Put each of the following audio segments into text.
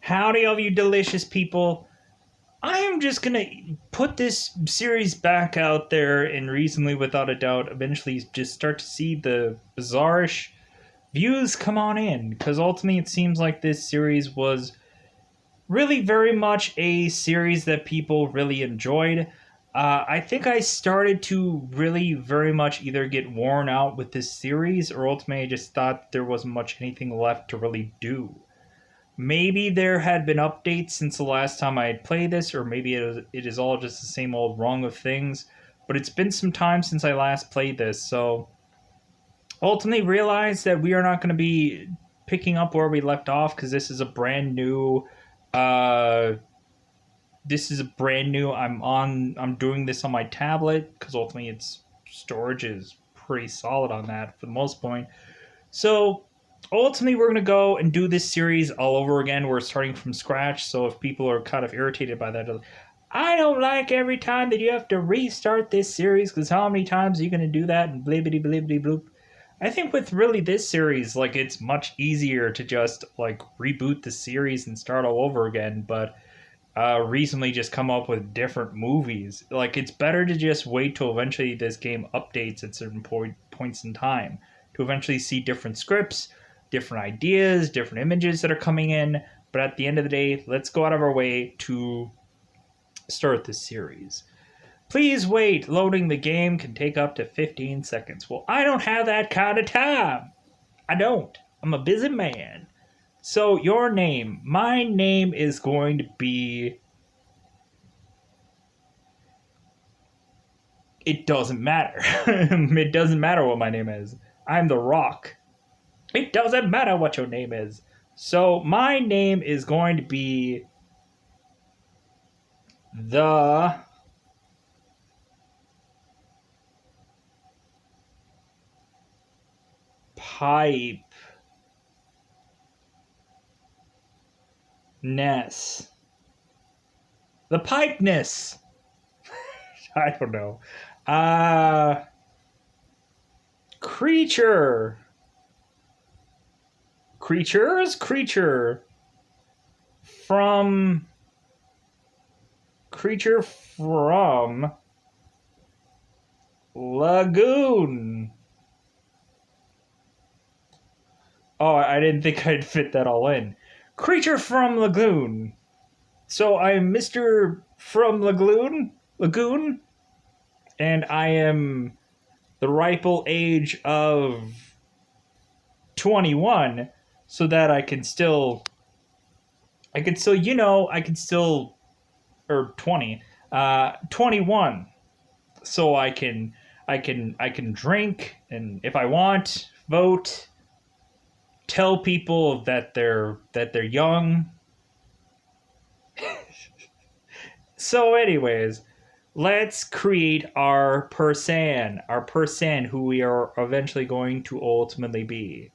Howdy, all you delicious people. I am just gonna put this series back out there and recently, without a doubt, eventually just start to see the bizarrish views come on in. Because ultimately, it seems like this series was really very much a series that people really enjoyed. I think I started to really very much either get worn out with this series or ultimately I just thought there wasn't much anything left to really do. Maybe there had been updates since the last time I had played this, or maybe it is all just the same old wrong of things. But it's been some time since I last played this, so ultimately realized that we are not going to be picking up where we left off because this is a brand new. Uh, this is a brand new. I'm doing this on my tablet because ultimately its storage is pretty solid on that for the most point. So ultimately, we're going to go and do this series all over again. We're starting from scratch. So if people are kind of irritated by that, I don't like every time that you have to restart this series because how many times are you going to do that and blibbity blibbity bloop. I think with really this series, like it's much easier to just like reboot the series and start all over again. But recently just come up with different movies. Like it's better to just wait till eventually this game updates at certain points in time to eventually see different scripts, different ideas, different images that are coming in. But at the end of the day, let's go out of our way to start this series. Please wait. Loading the game can take up to 15 seconds. Well, I don't have that kind of time. I don't. I'm a busy man. So, your name. My name is going to be. It doesn't matter. It doesn't matter what my name is. I'm The Rock. It doesn't matter what your name is. So, my name is going to be. The. Pipe. Ness. The Pipeness. I don't know. Uh. Creature. Creatures? Creature. From. Creature from. Lagoon. Oh, I didn't think I'd fit that all in. Creature from Lagoon. So I'm Mr. from Lagoon, and I am the ripe old age of 21, so that I can still, or 20, 21, so I can drink, and if I want, vote, tell people that they're young. So, anyways, let's create our person who we are eventually going to ultimately be.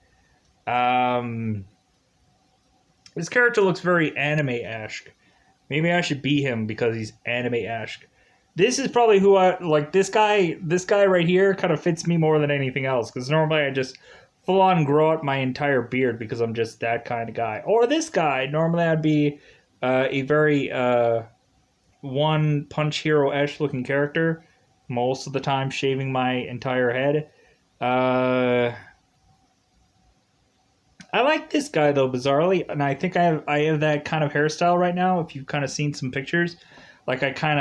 Um, this character looks very anime-esque. Maybe I should be him because he's anime-esque. This is probably who I like. This guy. This guy right here kind of fits me more than anything else. Because normally I just full on grow out my entire beard because I'm just that kind of guy. Or this guy. Normally I'd be a very One Punch Hero esque looking character. Most of the time shaving my entire head. Uh, I like this guy though, bizarrely, and I think I have that kind of hairstyle right now. If you've kind of seen some pictures, like I kind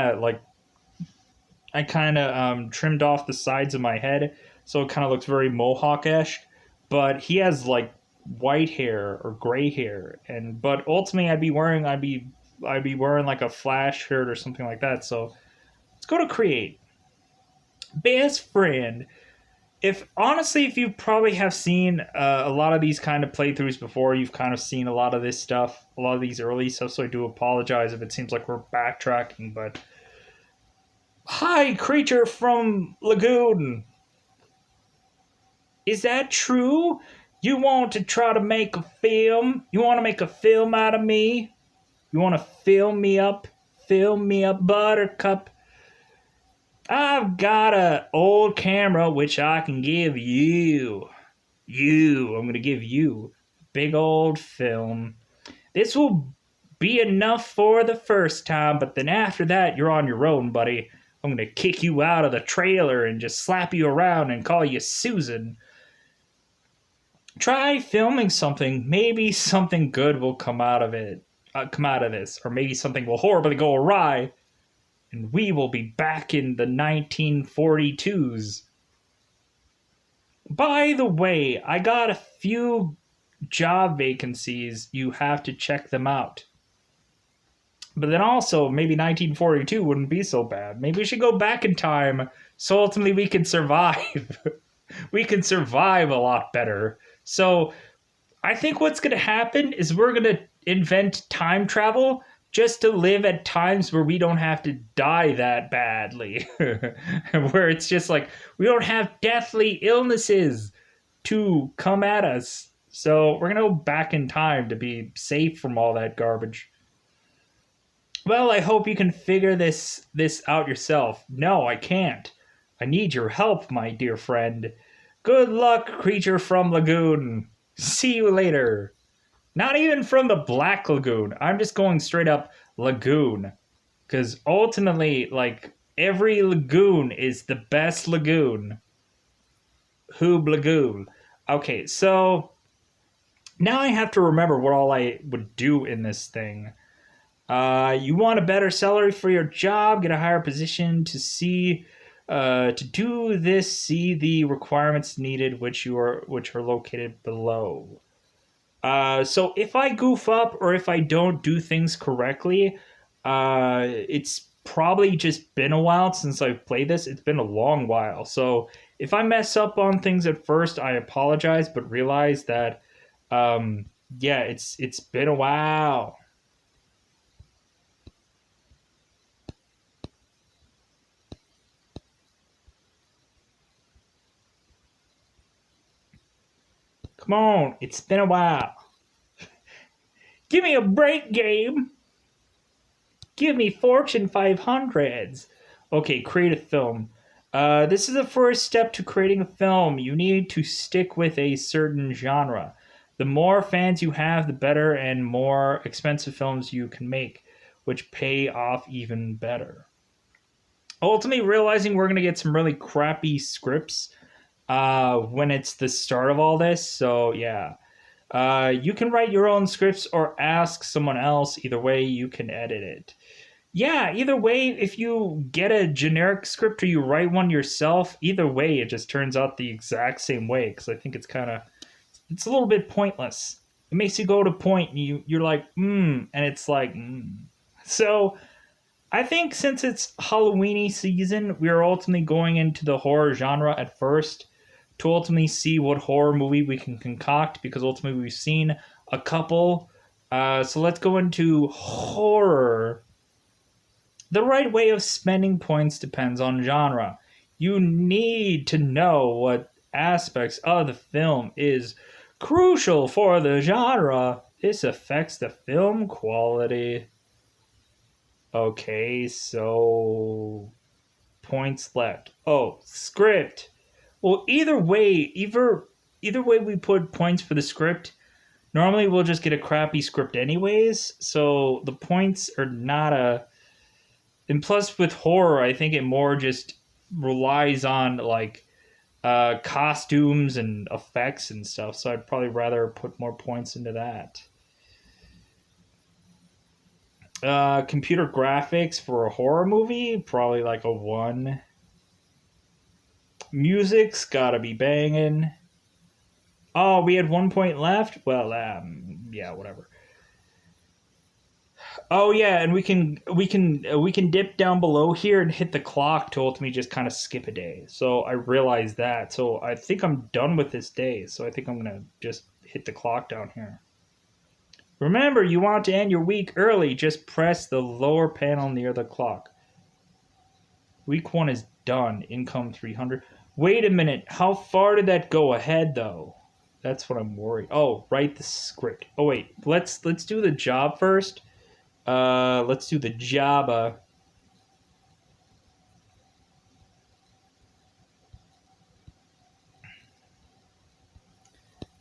of trimmed off the sides of my head, so it kind of looks very mohawk-esque. But he has like white hair or gray hair, and but ultimately I'd be wearing like a Flash shirt or something like that. So let's go to create best friend. If honestly, if you probably have seen a lot of these kind of playthroughs before, you've kind of seen a lot of this stuff, a lot of these early stuff. So I do apologize if it seems like we're backtracking, but hi, creature from Lagoon. Is that true? You want to try to make a film? You want to make a film out of me? You want to film me up? Film me up, Buttercup. I've got a old camera which I can give you. I'm gonna give you big old film. This will be enough for the first time, but then after that, you're on your own, buddy. I'm gonna kick you out of the trailer and just slap you around and call you Susan. Try filming something. Maybe something good will come out of it. Come out of this, or maybe something will horribly go awry, and we will be back in the 1942s. By the way, I got a few job vacancies. You have to check them out. But then also, maybe 1942 wouldn't be so bad. Maybe we should go back in time so ultimately we can survive. We can survive a lot better. So I think what's going to happen is we're going to invent time travel just to live at times where we don't have to die that badly. Where it's just like we don't have deathly illnesses to come at us. So we're going to go back in time to be safe from all that garbage. Well, I hope you can figure this out yourself. No, I can't. I need your help, my dear friend. Good luck, creature from Lagoon. See you later. Not even from the Black Lagoon. I'm just going straight up Lagoon. Because ultimately, like, every lagoon is the best lagoon. Hoob Lagoon. Okay, so now I have to remember what all I would do in this thing. You want a better salary for your job, get a higher position to do this, see the requirements needed which are located below. So if I goof up or if I don't do things correctly, it's probably just been a while since I've played this. It's been a long while. So if I mess up on things at first, I apologize, but realize that yeah, it's been a while. Come on, it's been a while. Give me a break, game. Give me Fortune 500s. Okay, create a film. This is the first step to creating a film. You need to stick with a certain genre. The more fans you have, the better and more expensive films you can make, which pay off even better. Ultimately, realizing we're going to get some really crappy scripts when it's the start of all this. So, yeah. You can write your own scripts or ask someone else. Either way, you can edit it. Yeah, either way, if you get a generic script or you write one yourself, either way, it just turns out the exact same way. Because I think it's a little bit pointless. It makes you go to point and you're like, and it's like, So I think since it's Halloweeny season, we are ultimately going into the horror genre at first to ultimately see what horror movie we can concoct, because ultimately we've seen a couple. So let's go into horror. The right way of spending points depends on genre. You need to know what aspects of the film is crucial for the genre. This affects the film quality. Okay, so points left. Oh, script. Well, either way we put points for the script, normally we'll just get a crappy script anyways. So the points are not a. And plus, with horror, I think it more just relies on like costumes and effects and stuff. So I'd probably rather put more points into that. Computer graphics for a horror movie, probably like a 1. Music's gotta be banging. Oh, we had 1 point left? Well, yeah, whatever. Oh yeah, and we can dip down below here and hit the clock to ultimately just kind of skip a day. So I realized that. So I think I'm done with this day. So I think I'm gonna just hit the clock down here. Remember, you want to end your week early. Just press the lower panel near the clock. Week 1 is done. Income 300. Wait a minute. How far did that go ahead, though? That's what I'm worried. Oh, write the script. Oh wait, let's do the job first. Let's do the Java.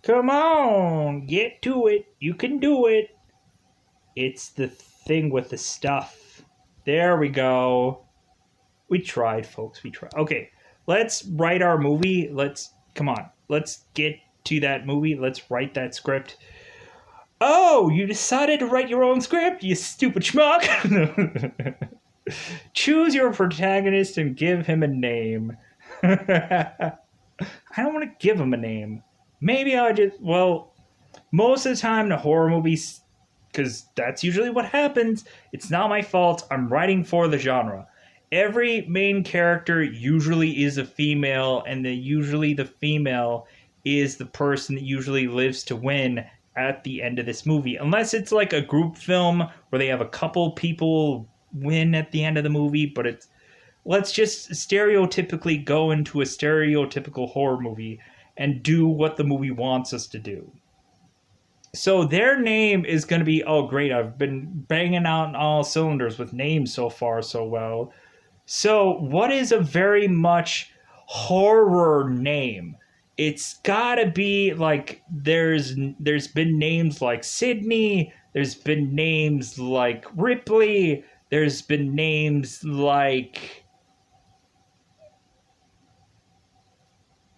Come on, get to it. You can do it. It's the thing with the stuff. There we go. We tried, folks. We tried. Okay, let's write our movie. Come on. Let's get to that movie. Let's write that script. Oh, you decided to write your own script, you stupid schmuck. Choose your protagonist and give him a name. I don't want to give him a name. Maybe I just, well, most of the time in horror movies, because that's usually what happens, it's not my fault. I'm writing for the genre. Every main character usually is a female, and usually the female is the person that usually lives to win at the end of this movie. Unless it's like a group film where they have a couple people win at the end of the movie, but it's let's just stereotypically go into a stereotypical horror movie and do what the movie wants us to do. So their name is going to be, oh great, I've been banging out on all cylinders with names so far so well. So what is a very much horror name? It's gotta be like there's been names like Sydney, there's been names like Ripley, there's been names like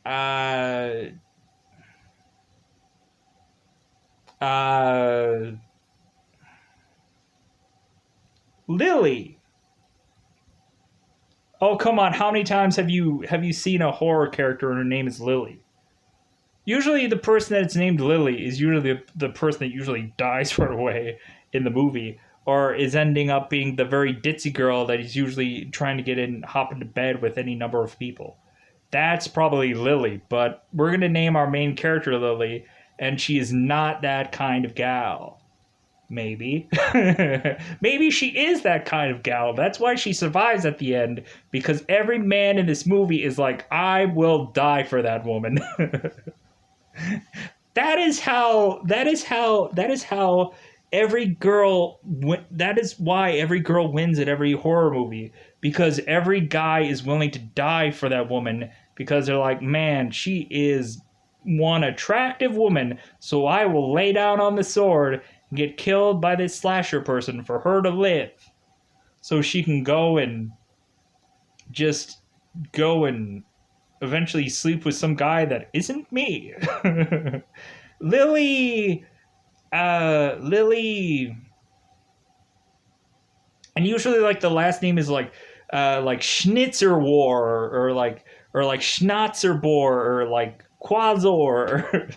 uh uh Lily. Oh come on, how many times have you seen a horror character and her name is Lily? Usually the person that's named Lily is usually the person that usually dies right away in the movie, or is ending up being the very ditzy girl that he's usually trying to get in, hop into bed with any number of people. That's probably Lily, but we're going to name our main character Lily, and she is not that kind of gal. Maybe. Maybe she is that kind of gal. That's why she survives at the end, because every man in this movie is like, I will die for that woman. That is how every girl that is why every girl wins at every horror movie, because every guy is willing to die for that woman, because they're like, man, she is one attractive woman, so I will lay down on the sword and get killed by this slasher person for her to live, so she can just go and eventually sleep with some guy that isn't me. Lily, Lily, and usually like the last name is like Schnitzer War, or like Schnauzerbohr, or like Quazor, or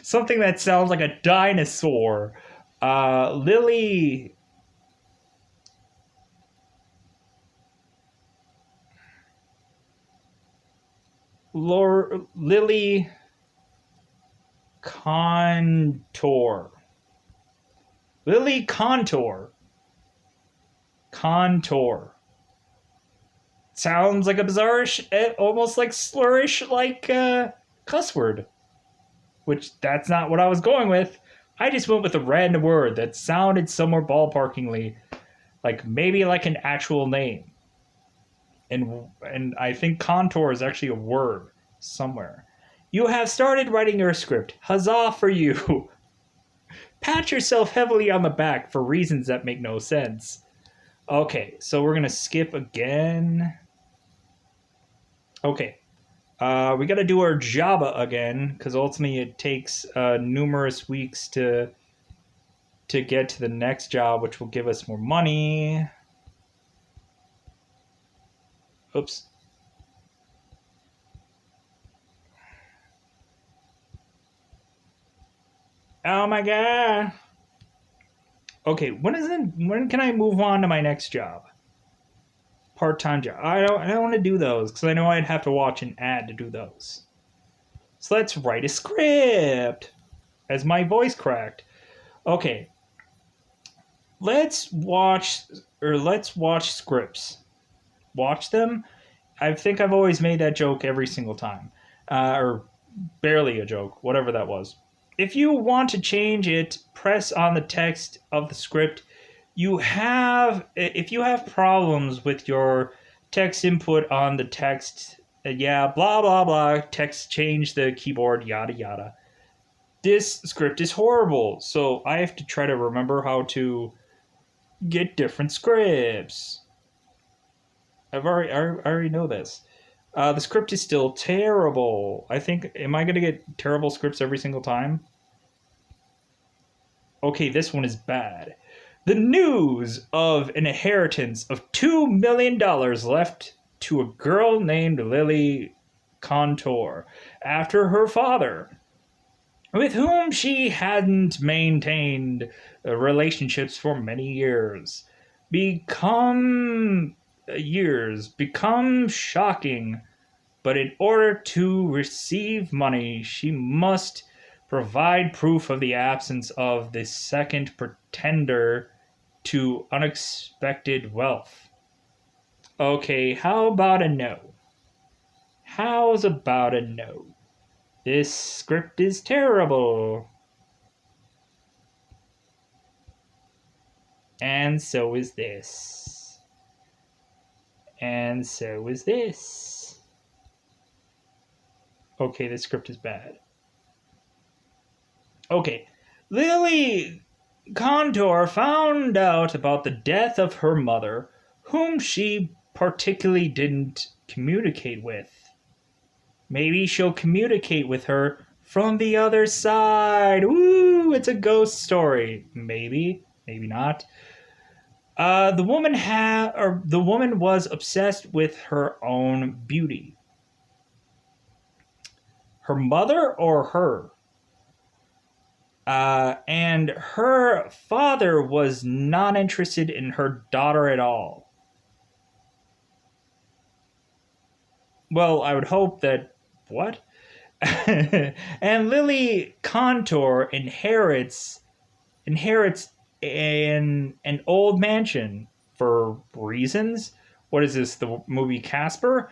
something that sounds like a dinosaur. Lily. Lily Contour. Lily Contour. Contour. Sounds like a bizarre-ish, almost like slurish, like cuss word. Which that's not what I was going with. I just went with a random word that sounded somewhere ballparkingly like maybe like an actual name. And I think contour is actually a word somewhere. You have started writing your script. Huzzah for you! Pat yourself heavily on the back for reasons that make no sense. Okay, so we're gonna skip again. Okay, we gotta do our Java again, because ultimately it takes numerous weeks to get to the next job, which will give us more money. Oops. Oh my god. Okay, when can I move on to my next job? Part-time job. I don't want to do those because I know I'd have to watch an ad to do those. So let's write a script. As my voice cracked. Okay. Let's watch scripts. Watch them. I think I've always made that joke every single time. Or barely a joke, whatever that was. If you want to change it, press on the text of the script. If you have problems with your text input on the text, yeah, blah blah blah, text change the keyboard, yada yada. This script is horrible, so I have to try to remember how to get different scripts. I already know this. The script is still terrible. I think, am I going to get terrible scripts every single time? Okay, this one is bad. The news of an inheritance of $2 million left to a girl named Lily Contour after her father, with whom she hadn't maintained relationships for many become shocking. But in order to receive money, she must provide proof of the absence of the second pretender to unexpected wealth. Okay, how about a no? How's about a no? This script is terrible. And so is this. And so is this. Okay, this script is bad. Okay, Lily Contour found out about the death of her mother, whom she particularly didn't communicate with. Maybe she'll communicate with her from the other side. Woo! It's a ghost story. Maybe, maybe not. The woman was obsessed with her own beauty. Her mother or her? And her father was not interested in her daughter at all. Well, I would hope that. What? And Lily Contour inherits an old mansion for reasons. What is this? The movie Casper?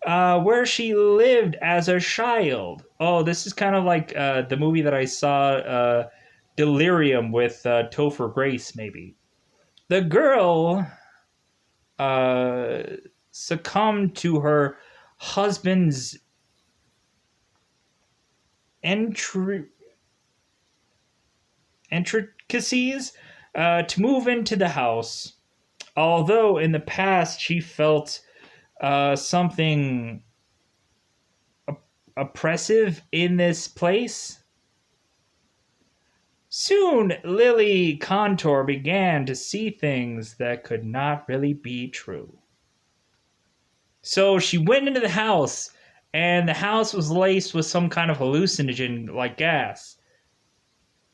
Where she lived as a child. Oh, this is kind of like the movie that I saw, Delirium, with Topher Grace, maybe. The girl uh, succumbed to her husband's intricacies to move into the house. Although in the past she felt something oppressive in this place. Soon, Lily Contour began to see things that could not really be true. So she went into the house, and the house was laced with some kind of hallucinogen like gas.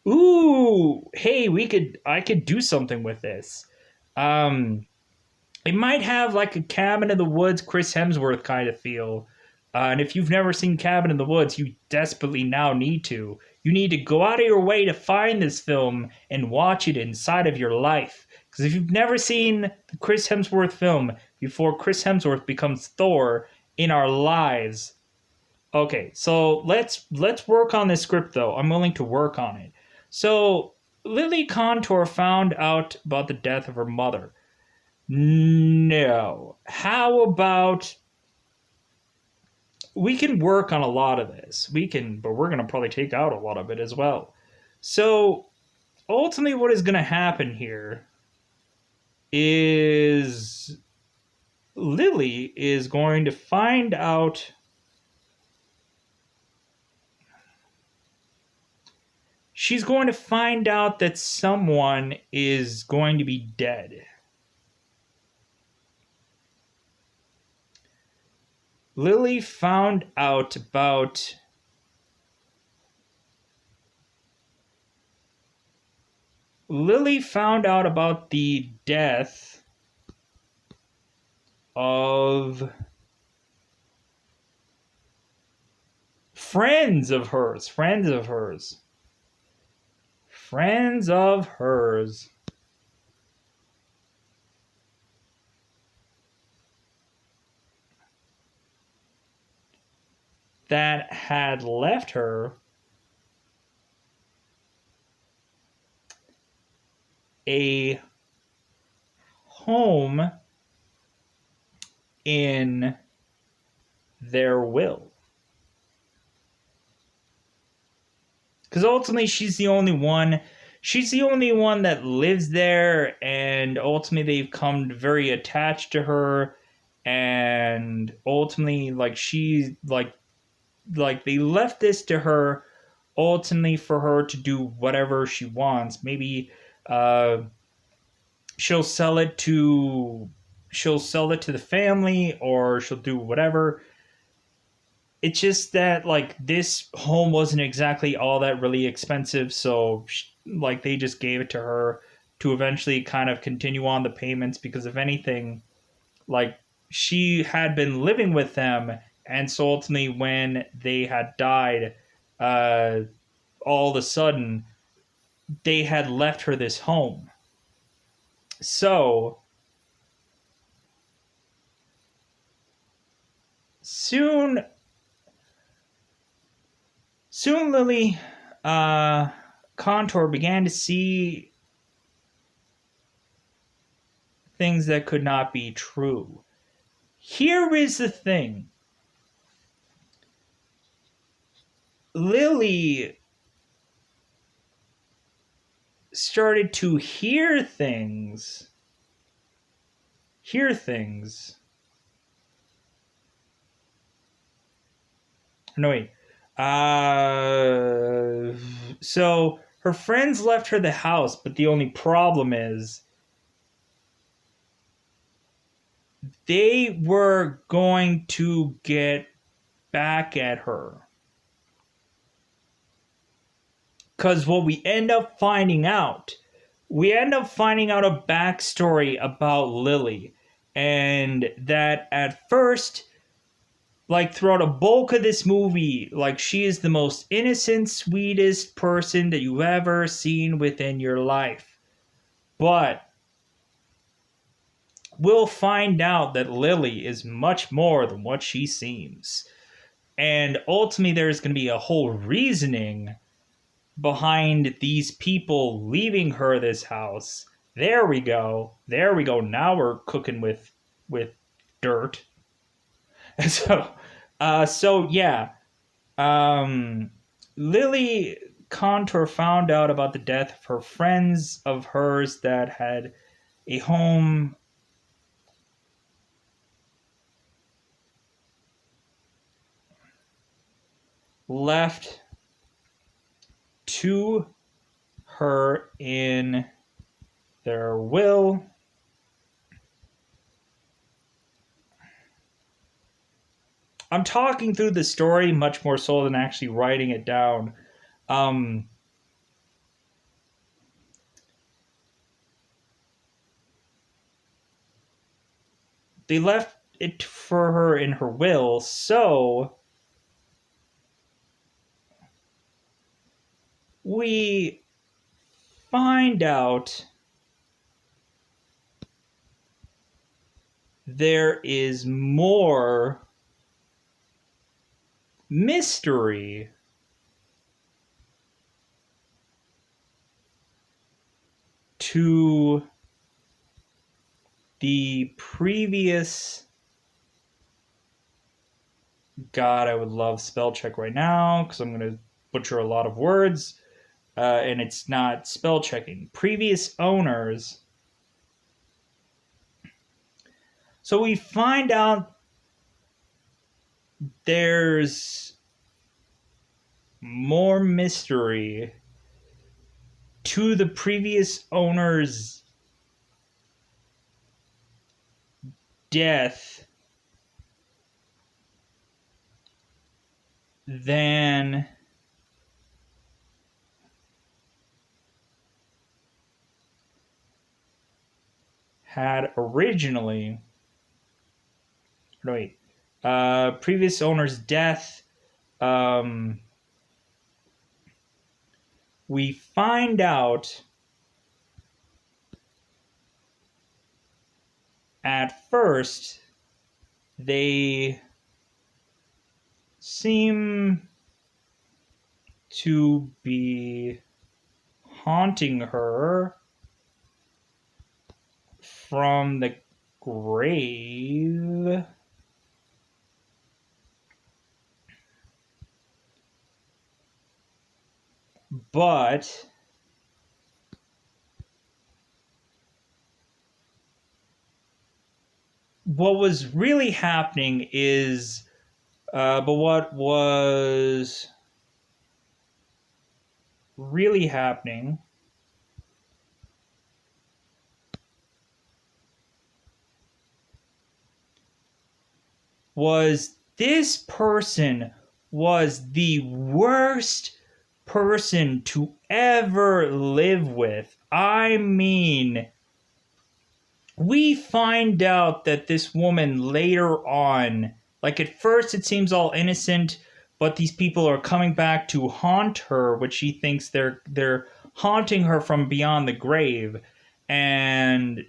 Ooh, hey, I could do something with this. Um, it might have like a Cabin in the Woods, Chris Hemsworth kind of feel. And if you've never seen Cabin in the Woods, you desperately now need to. You need to go out of your way to find this film and watch it inside of your life. Because if you've never seen the Chris Hemsworth film before Chris Hemsworth becomes Thor in our lives. Okay, so let's work on this script though. I'm willing to work on it. So Lily Contour found out about the death of her mother. No. How about we can work on a lot of this. But we're going to probably take out a lot of it as well. So ultimately what is going to happen here is Lily is going to find out that someone is going to be dead. Lily found out about the death of friends of hers. That had left her a home in their will. because ultimately she's the only one. She's the only one that lives there, and ultimately they've come very attached to her, and ultimately like she's like they left this to her ultimately for her to do whatever she wants. Maybe uh, she'll sell it to the family, or she'll do whatever. It's just that like this home wasn't exactly all that really expensive, so like they just gave it to her to eventually kind of continue on the payments, because if anything, like she had been living with them, and so ultimately when they had died, uh all of a sudden they had left her this home. So soon Lily Contour began to see things that could not be true. Here is the thing. Lily started to hear things. No, wait. So her friends left her the house, but the only problem is they were going to get back at her. Because what we end up finding out a backstory about Lily. And that at first, like throughout a bulk of this movie, like she is the most innocent, sweetest person that you've ever seen within your life. But we'll find out that Lily is much more than what she seems. And ultimately, there's going to be a whole reasoning behind these people leaving her this house. There we go. Now we're cooking with dirt. So, so yeah. Lily Contour found out about the death of her friends of hers that had a home left to her in their will. I'm talking through the story much more so than actually writing it down. Um, they left it for her in her will, so we find out there is more mystery to the previous. God, I would love spell check right now because I'm going to butcher a lot of words, and it's not spell checking. Previous owners. So we find out there's more mystery to the previous owner's death than had originally. Wait, previous owner's death. We find out at first they seem to be haunting her from the grave. But what was really happening is, but what was really happening was this person was the worst person to ever live with. I mean, we find out that this woman later on, like at first it seems all innocent, but these people are coming back to haunt her, which she thinks they're haunting her from beyond the grave, and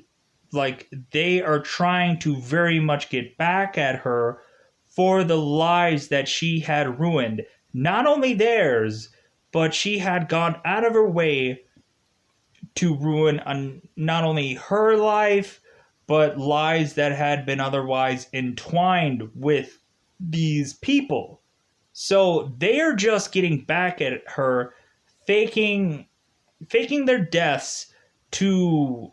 like they are trying to very much get back at her for the lives that she had ruined. Not only theirs, but she had gone out of her way to ruin not only her life, but lives that had been otherwise entwined with these people. So they're just getting back at her, faking their deaths to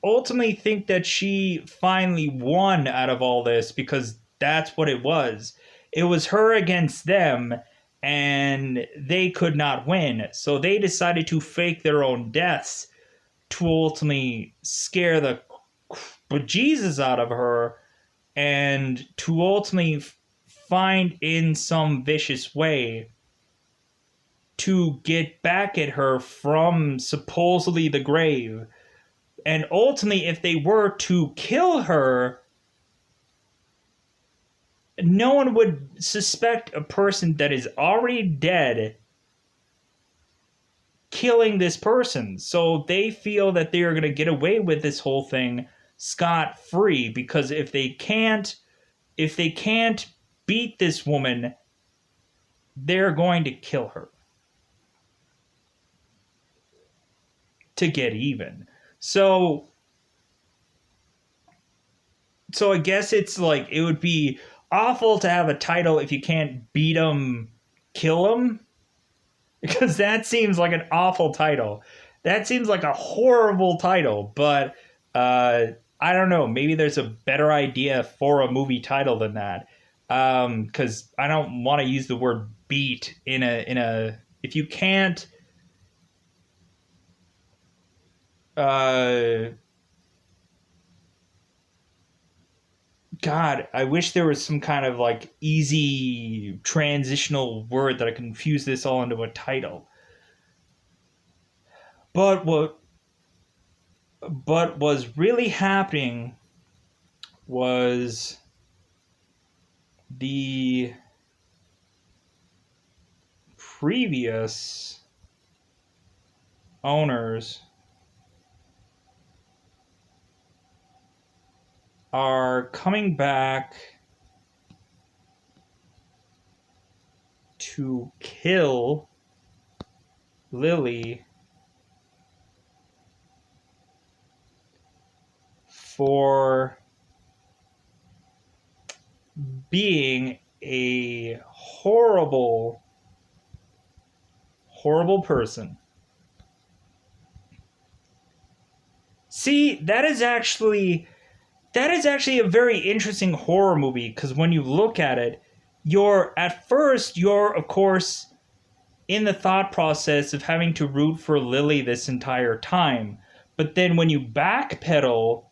ultimately think that she finally won out of all this, because that's what it was. It was her against them, and they could not win. So they decided to fake their own deaths to ultimately scare the bejesus out of her, and to ultimately find in some vicious way to get back at her from supposedly the grave. And ultimately, if they were to kill her, no one would suspect a person that is already dead killing this person. So they feel that they are going to get away with this whole thing scot free, because if they can't beat this woman, they're going to kill her to get even. So I guess it's like it would be awful to have a title if you can't beat them, kill them, because that seems like an awful title. That seems like a horrible title, but I don't know. Maybe there's a better idea for a movie title than that. Because I don't want to use the word beat in a if you can't uh God, I wish there was some kind of like easy transitional word that I can fuse this all into a title. But what was really happening was the previous owners are coming back to kill Lily for being a horrible, horrible person. See, that is actually a very interesting horror movie, because when you look at it, you're of course in the thought process of having to root for Lily this entire time. But then when you backpedal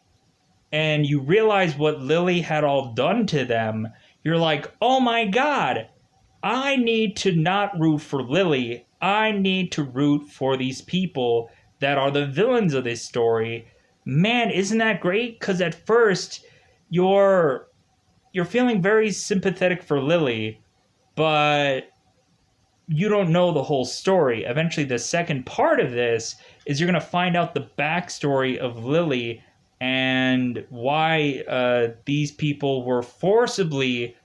and you realize what Lily had all done to them, you're like, oh my god, I need to not root for Lily. I need to root for these people that are the villains of this story. Man, isn't that great? Because at first, you're feeling very sympathetic for Lily, but you don't know the whole story. Eventually, the second part of this is you're going to find out the backstory of Lily and why these people were forcibly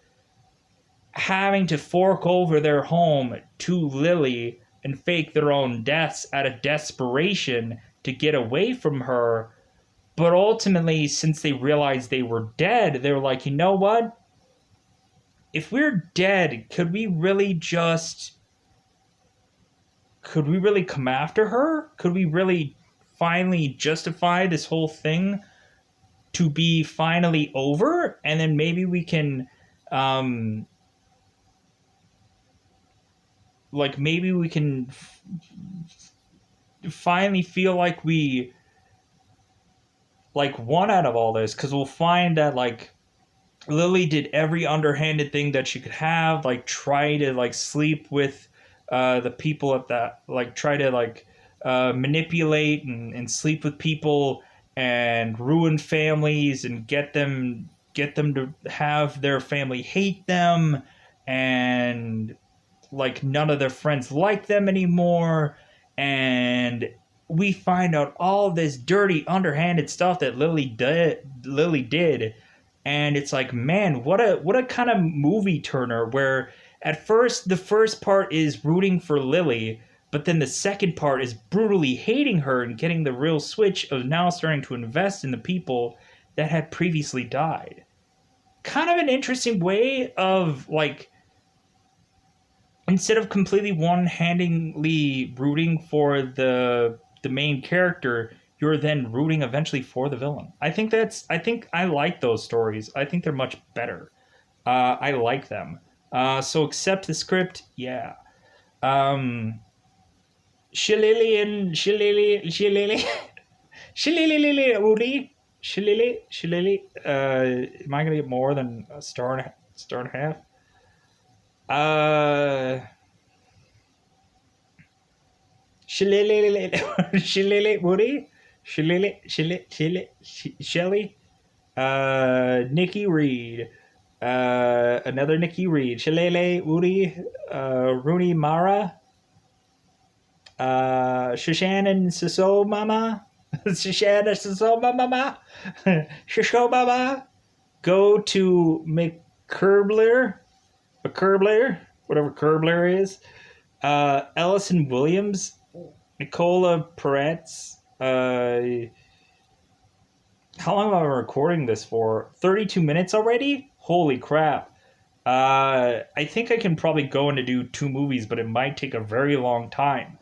having to fork over their home to Lily and fake their own deaths out of desperation to get away from her. But ultimately, since they realized they were dead, they were like, you know what? If we're dead, could we really just could we really come after her? Could we really finally justify this whole thing to be finally over? And then maybe we can, um, maybe we can finally feel like we won out of all this, because we'll find that Lily did every underhanded thing that she could have, try to sleep with the people at that, try to manipulate and sleep with people and ruin families and get them to have their family hate them, and none of their friends like them anymore. And we find out all this dirty underhanded stuff that Lily did. And it's like, man, what a kind of movie turner, where at first the first part is rooting for Lily, but then the second part is brutally hating her and getting the real switch of now starting to invest in the people that had previously died. Kind of an interesting way of instead of completely one-handedly rooting for the main character, you're then rooting eventually for the villain. I think I like those stories. I think they're much better. I like them. So accept the script, yeah. Um, Shillelagh, Woody, Shillelagh. Am I gonna get more than a star and a half? Uh, Shillelagh, Woody, Shelley, Nikki Reed, another Nikki Reed, Shillelagh, Woody, Rooney Mara, Shoshannon Siso Mama, Shoshana Siso Mama, Shisho Mama, go to McCurbler, whatever Curbler is, Ellison Williams, Nicola Peretz. How long am I recording this for? 32 minutes already? Holy crap. I think I can probably go in to do two movies, but it might take a very long time,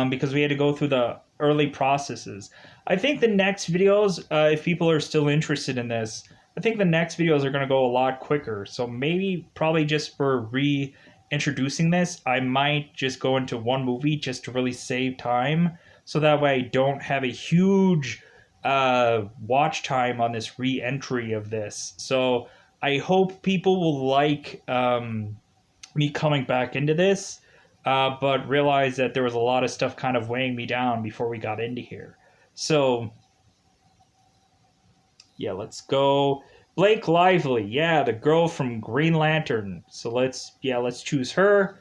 because we had to go through the early processes. I think the next videos, if people are still interested in this, I think the next videos are going to go a lot quicker. So maybe, probably just for reintroducing this, I might just go into one movie just to really save time. So that way I don't have a huge watch time on this re-entry of this. So I hope people will like me coming back into this, but realize that there was a lot of stuff kind of weighing me down before we got into here. So, yeah, let's go. Blake Lively, yeah, the girl from Green Lantern. So let's choose her.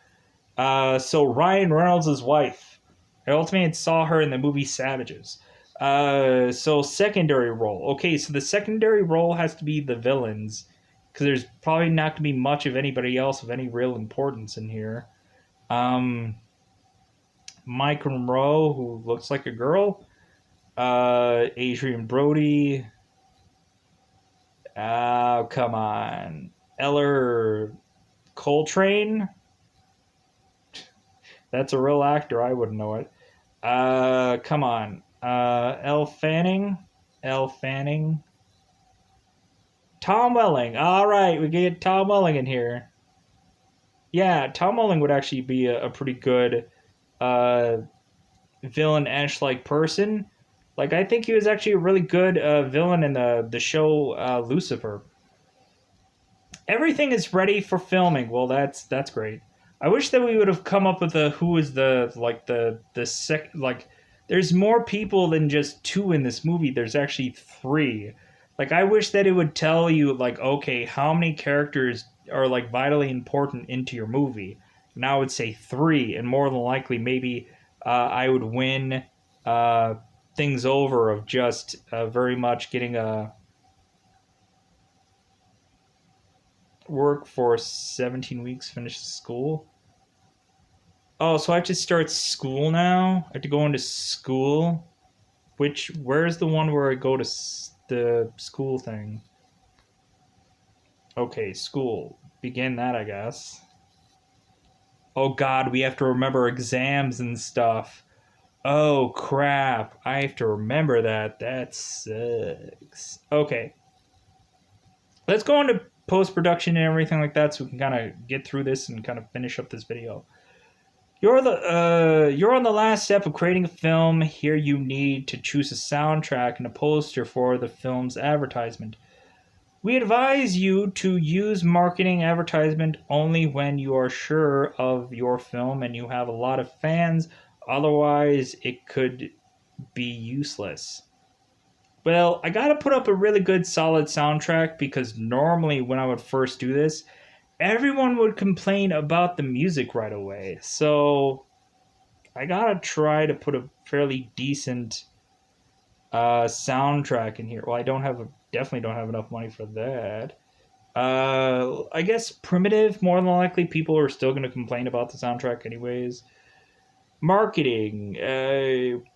So Ryan Reynolds' wife. I ultimately saw her in the movie Savages. So secondary role. Okay, so the secondary role has to be the villains, because there's probably not going to be much of anybody else of any real importance in here. Um, Mike Monroe, who looks like a girl. Adrian Brody. Oh, come on. Eller Coltrane. That's a real actor. I wouldn't know it. Come on. Elle Fanning. Elle Fanning. Tom Welling. All right, we get Tom Welling in here. Yeah, Tom Welling would actually be a pretty good uh, villain Ash like person. I think he was actually a really good villain in the show Lucifer. Everything is ready for filming. Well, that's great. I wish that we would have come up with a who is the sec There's more people than just two in this movie. There's actually three. I wish that it would tell you okay, how many characters are vitally important into your movie. Now I would say three, and more than likely maybe I would win uh, things over of just very much getting a work for 17 weeks, finish school. Oh, so I have to start school now? I have to go into school? Where's the one where I go to the school thing? Okay, school. Begin that, I guess. Oh God, we have to remember exams and stuff. Oh crap, I have to remember that. That sucks. Okay, let's go on to post production and everything like that, so we can kind of get through this and kind of finish up this video. You're on the last step of creating a film. Here you need to choose a soundtrack and a poster for the film's advertisement. We advise you to use marketing advertisement only when you are sure of your film and you have a lot of fans. Otherwise, it could be useless. Well, I gotta put up a really good solid soundtrack because normally when I would first do this, everyone would complain about the music right away. So I gotta try to put a fairly decent soundtrack in here. Well, I don't have definitely don't have enough money for that. I guess primitive. More than likely, people are still gonna complain about the soundtrack anyways. Marketing.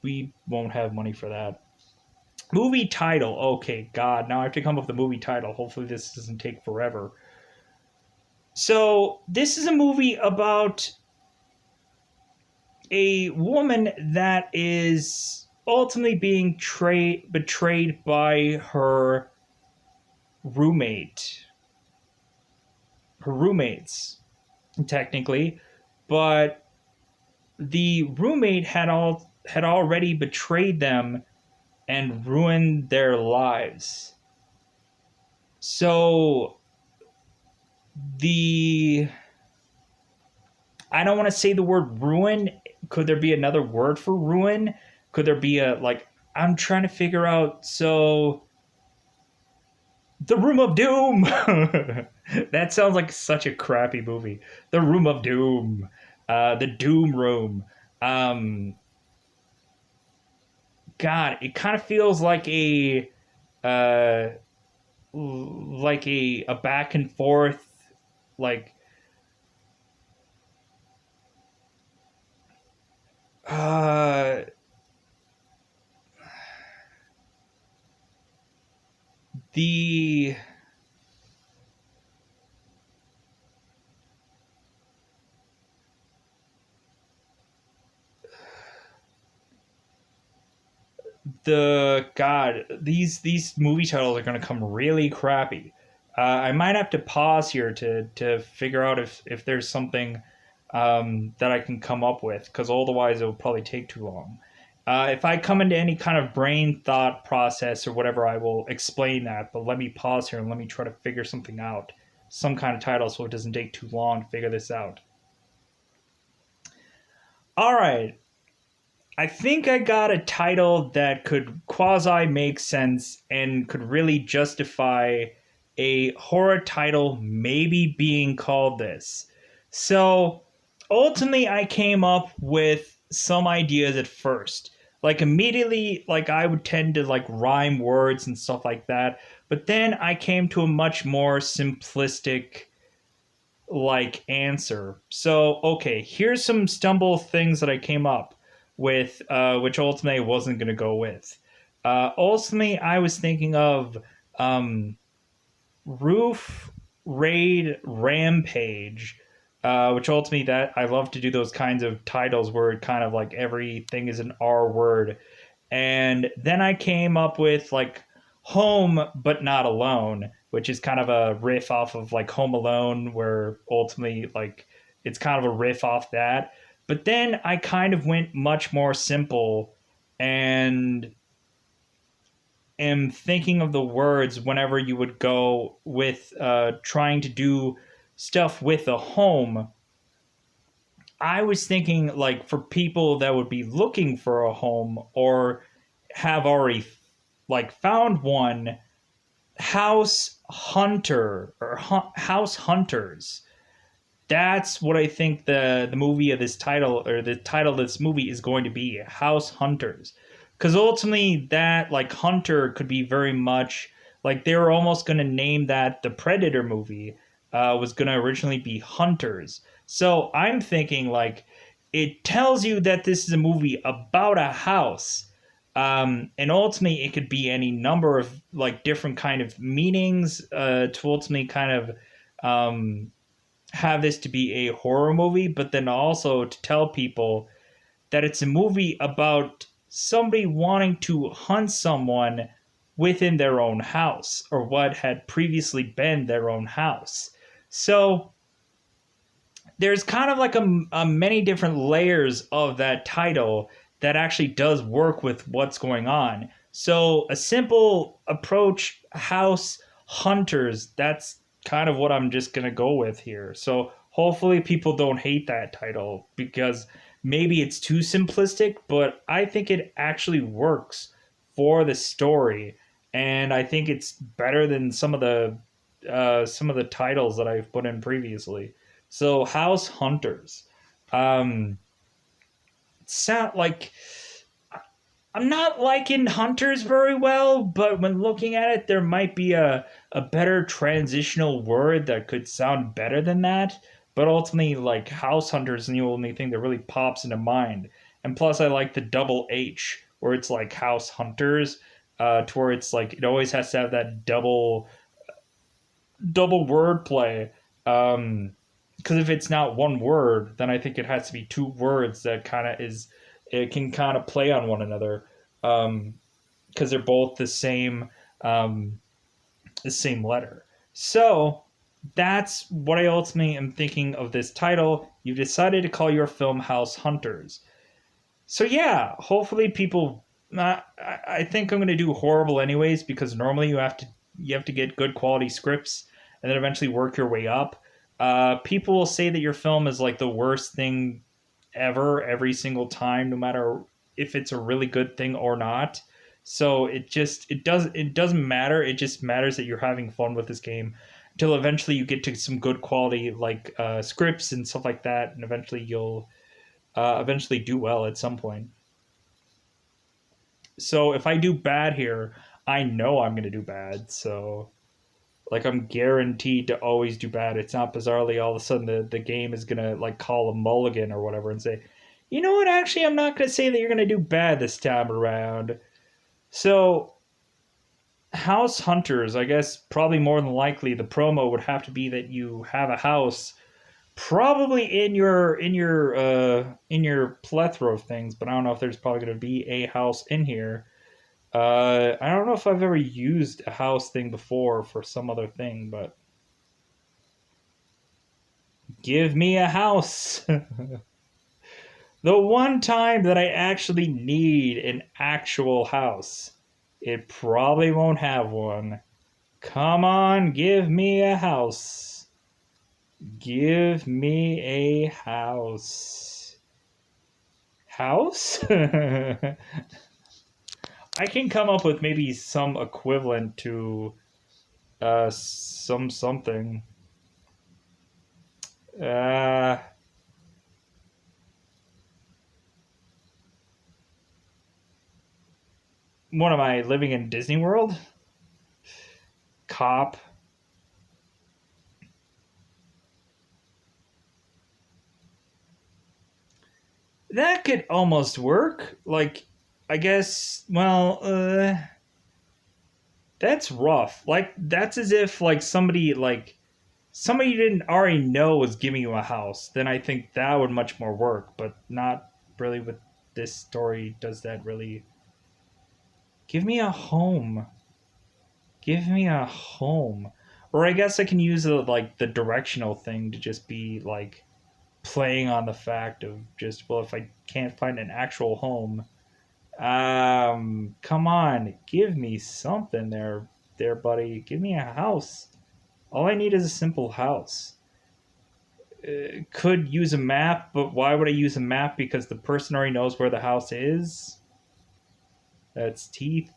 We won't have money for that. Movie title. Okay, God. Now I have to come up with a movie title. Hopefully, this doesn't take forever. So this is a movie about a woman that is ultimately being betrayed by roommate, her roommates, technically, but the roommate had already betrayed them and ruined their lives. So the I don't want to say the word ruin. Could there be another word for ruin? Could there be a like I'm trying to figure out so The Room of Doom. That sounds like such a crappy movie. The Room of Doom. The Doom Room. Um God, it kind of feels uh like a back and forth like uh the God, these movie titles are going to come really crappy. I might have to pause here to figure out if there's something that I can come up with, because otherwise it will probably take too long. If I come into any kind of brain thought process or whatever, I will explain that. But let me pause here and let me try to figure something out, some kind of title, so it doesn't take too long to figure this out. All right, I think I got a title that could quasi make sense and could really justify a horror title maybe being called this. So ultimately, I came up with some ideas at first. Like immediately, like I would tend to like rhyme words and stuff like that. But then I came to a much more simplistic like answer. So, okay, here's some stumble things that I came up with, which ultimately I wasn't going to go with. Ultimately, I was thinking of um, Roof Raid Rampage, which ultimately that I love to do those kinds of titles where it kind of like everything is an R word. And then I came up with like Home but Not Alone, which is kind of a riff off of like Home Alone, where ultimately like it's kind of a riff off that. But then I kind of went much more simple and am thinking of the words whenever you would go with trying to do stuff with a home. I was thinking like for people that would be looking for a home or have already like found one, house hunter or house hunters. That's what I think the movie of this title or the title of this movie is going to be, House Hunters. Because ultimately that like hunter could be very much like they were almost going to name that the Predator movie was going to originally be Hunters. So I'm thinking like it tells you that this is a movie about a house, and ultimately it could be any number of like different kind of meanings to ultimately kind of have this to be a horror movie, but then also to tell people that it's a movie about somebody wanting to hunt someone within their own house or what had previously been their own house. So there's kind of like a many different layers of that title that actually does work with what's going on. So a simple approach, House Hunters, that's kind of what I'm just going to go with here. So hopefully people don't hate that title because maybe it's too simplistic, but I think it actually works for the story, and I think it's better than some of the titles that I've put in previously. So House Hunters. Um, sound like I'm not liking Hunters very well, but when looking at it, there might be a better transitional word that could sound better than that. But ultimately, like House Hunters is the only thing that really pops into mind. And plus, I like the double H, where it's like House Hunters, to where it's like it always has to have that double word play. Because if it's not one word, then I think it has to be two words that kind of is it can kind of play on one another. Because they're both um, the same letter. So that's what I ultimately am thinking of this title. You've decided to call your film House Hunters. So yeah, hopefully people. I think I'm going to do horrible anyways because normally you have to get good quality scripts and then eventually work your way up. People will say that your film is like the worst thing ever every single time, no matter if it's a really good thing or not. So it doesn't matter. It just matters that you're having fun with this game until eventually you get to some good quality like scripts and stuff like that, and eventually you'll eventually do well at some point. So if I do bad here, I know I'm going to do bad. So like I'm guaranteed to always do bad. It's not bizarrely all of a sudden the game is going to like call a mulligan or whatever and say, you know what, actually, I'm not going to say that you're going to do bad this time around. So House Hunters, I guess probably more than likely the promo would have to be that you have a house probably in your plethora of things, but I don't know if there's probably going to be a house in here. I don't know if I've ever used a house thing before for some other thing, but give me a house. The one time that I actually need an actual house, it probably won't have one. Come on, give me a house. Give me a house. House? I can come up with maybe some equivalent to some something. Uh, what am I living in Disney World? Cop. That could almost work. Like, I guess. Well, that's rough. Like, that's as if somebody you didn't already know was giving you a house. Then I think that would much more work. But not really with this story. Does that really? Give me a home. Give me a home. Or I guess I can use the directional thing to just be like playing on the fact of just well if I can't find an actual home, come on, give me something there buddy. Give me a house. All I need is a simple house. Could use a map, but why would I use a map? Because the person already knows where the house is. That's teeth.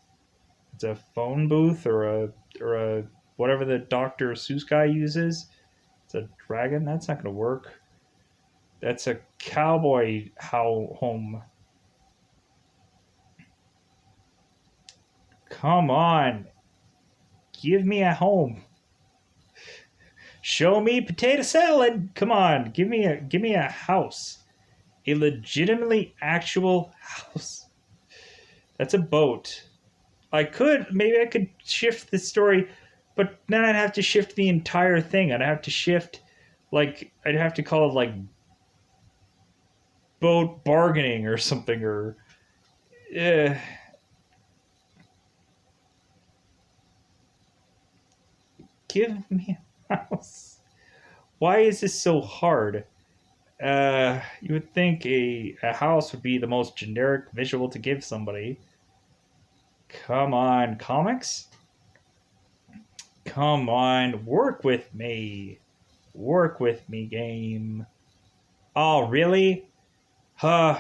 It's a phone booth or a whatever the Dr. Seuss guy uses. It's a dragon. That's not going to work. That's a cowboy how home. Come on, give me a home. Show me potato salad. Come on, give me a house. A legitimately actual house. That's a boat. Maybe I could shift the story, but then I'd have to shift the entire thing. I'd have to shift Like, I'd have to call it like boat bargaining or something, or uh, give me a house. Why is this so hard? You would think a house would be the most generic visual to give somebody. Come on, comics? Come on, work with me. Work with me, game. Oh, really?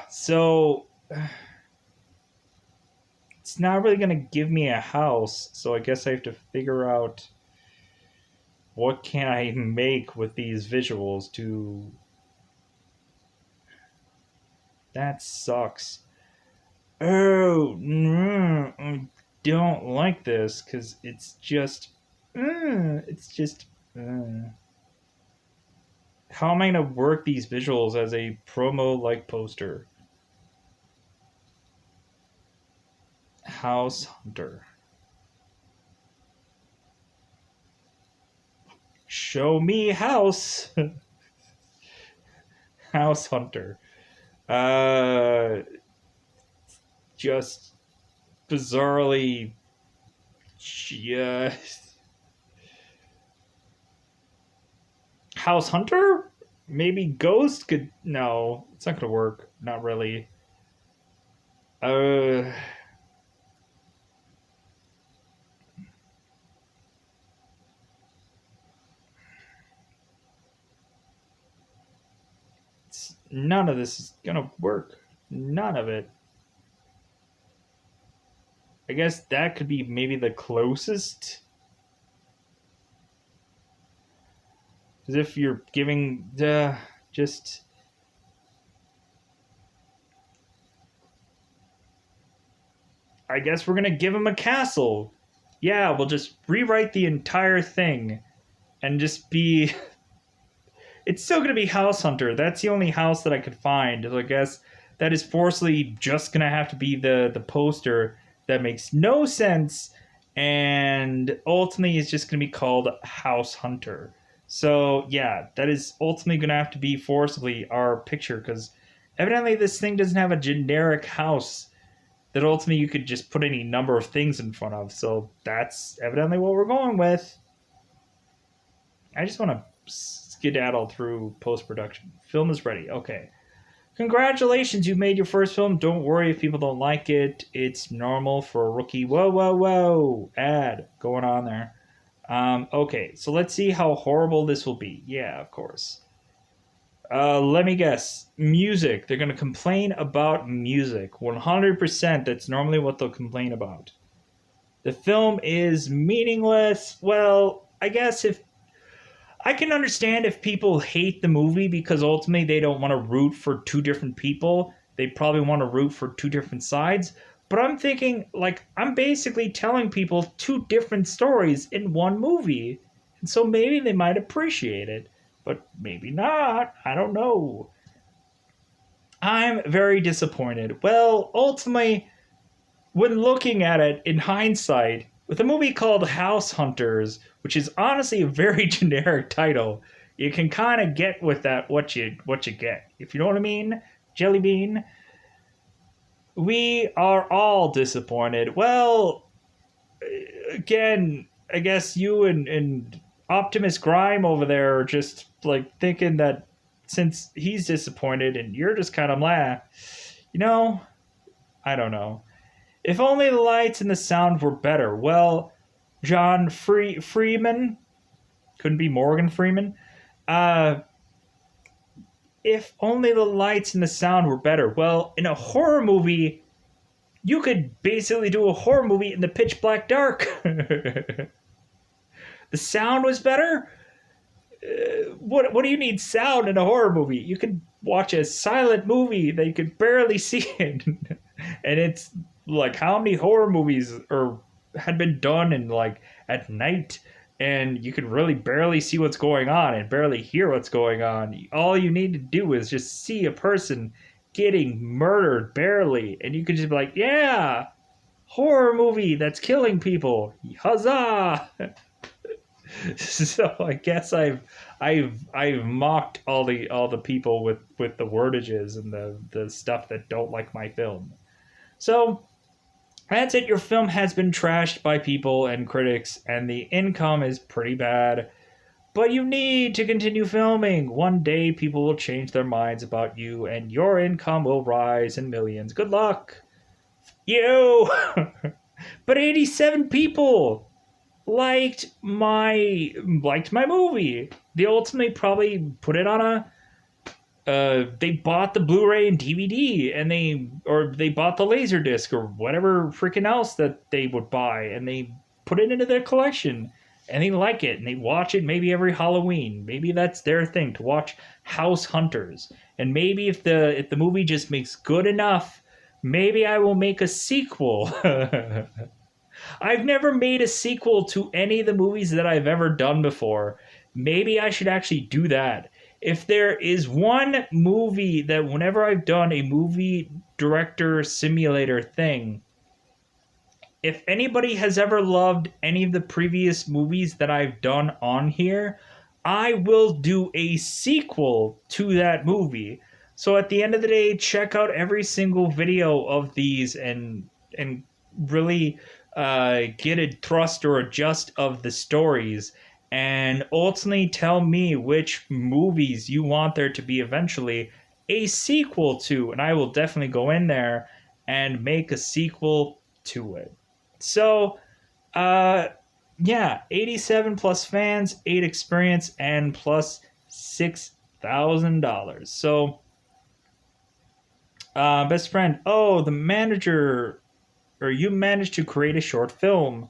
So it's not really gonna give me a house, so I guess I have to figure out what can I make with these visuals to. That sucks. Oh, no, I don't like this because it's just. Uh. How am I gonna work these visuals as a promo like poster? House Hunter. Show me house. House Hunter. Uh, just bizarrely, just House Hunter. Maybe Ghost could. No, it's not gonna work. Not really. Uh, none of this is gonna work. None of it. I guess that could be maybe the closest. As if you're giving just. I guess we're gonna give him a castle. Yeah, we'll just rewrite the entire thing and just be. It's still gonna be House Hunter. That's the only house that I could find. So I guess that is forcibly just gonna have to be the poster that makes no sense, and ultimately is just gonna be called House Hunter. So yeah, that is ultimately gonna have to be forcibly our picture because evidently this thing doesn't have a generic house that ultimately you could just put any number of things in front of. So that's evidently what we're going with. I just want to skedaddle through post production. Film is ready. Okay. Congratulations, you made your first film. Don't worry if people don't like it. It's normal for a rookie. Whoa, whoa, whoa. Ad going on there. Okay, so let's see how horrible this will be. Yeah, of course. Let me guess. Music. They're going to complain about music. 100%. That's normally what they'll complain about. The film is meaningless. Well, I guess if. I can understand if people hate the movie because ultimately they don't want to root for two different people. They probably want to root for two different sides. But I'm thinking, like, I'm basically telling people two different stories in one movie. And so maybe they might appreciate it. But maybe not. I don't know. I'm very disappointed. Well, ultimately, when looking at it in hindsight, with a movie called House Hunters, which is honestly a very generic title, you can kind of get with that what you get. If you know what I mean, Jelly Bean. We are all disappointed. Well, again, I guess you and Optimus Grime over there are just like thinking that since he's disappointed and you're just kind of blah, you know, I don't know. If only the lights and the sound were better. Well, John Freeman couldn't be Morgan Freeman. Uh, if only the lights and the sound were better. Well, in a horror movie, you could basically do a horror movie in the pitch black dark. The sound was better. What do you need sound in a horror movie? You could watch a silent movie that you could barely see it, and it's like how many horror movies or had been done in like at night, and you could really barely see what's going on and barely hear what's going on. All you need to do is just see a person getting murdered barely, and you could just be like, yeah, horror movie that's killing people, huzzah. So I guess I've mocked all the people with the wordages and the stuff that don't like my film. So that's it. Your film has been trashed by people and critics, and the income is pretty bad. But you need to continue filming. One day people will change their minds about you, and your income will rise in millions. Good luck. You! But 87 people liked my movie. They ultimately probably put it on a they bought the Blu-ray and DVD, and they bought the Laserdisc or whatever freaking else that they would buy, and they put it into their collection, and they like it, and they watch it maybe every Halloween. Maybe that's their thing, to watch House Hunters. And maybe if the movie just makes good enough, maybe I will make a sequel. I've never made a sequel to any of the movies that I've ever done before. Maybe I should actually do that. If there is one movie that whenever I've done a movie director simulator thing, if anybody has ever loved any of the previous movies that I've done on here, I will do a sequel to that movie. So at the end of the day, check out every single video of these and really get a thrust or a gist of the stories, and ultimately tell me which movies you want there to be eventually a sequel to, and I will definitely go in there and make a sequel to it. So, yeah, 87 plus fans, 8 experience, and plus $6,000. So, best friend, oh, the manager, or you managed to create a short film.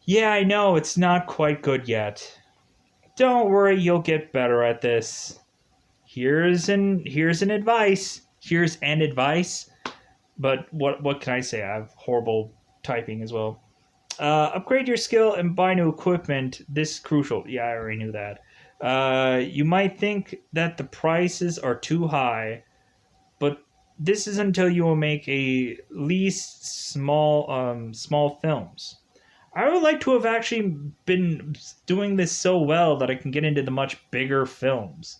Yeah, I know, it's not quite good yet. Don't worry, you'll get better at this. Here's an advice. Here's an advice. But what can I say? I have horrible typing as well. Upgrade your skill and buy new equipment. This is crucial. Yeah, I already knew that. You might think that the prices are too high, but this is until you will make a least small films. I would like to have actually been doing this so well that I can get into the much bigger films.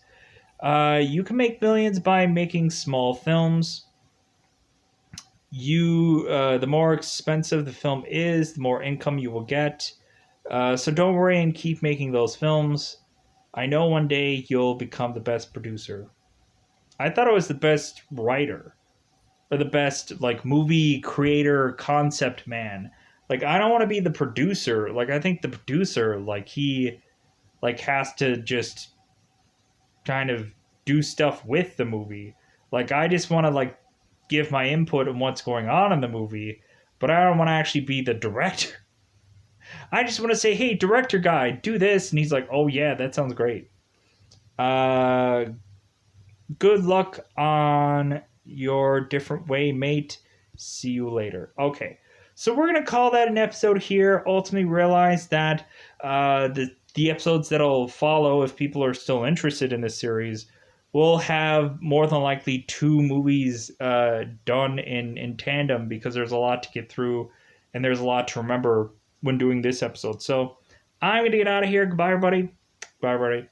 You can make millions by making small films. The more expensive the film is, the more income you will get. So don't worry and keep making those films. I know one day you'll become the best producer. I thought I was the best writer, or the best like movie creator concept man. Like I don't want to be the producer. Like I think the producer, like he like has to just kind of do stuff with the movie. Like I just want to like give my input on what's going on in the movie, but I don't want to actually be the director. I just want to say, "Hey, director guy, do this," and he's like, "Oh yeah, that sounds great." Uh, Good luck on your different way, mate. See you later. Okay, so we're gonna call that an episode here. Ultimately, realize that the episodes that'll follow, if people are still interested in this series, will have more than likely 2 movies done in tandem, because there's a lot to get through and there's a lot to remember when doing this episode. So I'm gonna get out of here. Goodbye, everybody. Bye, everybody.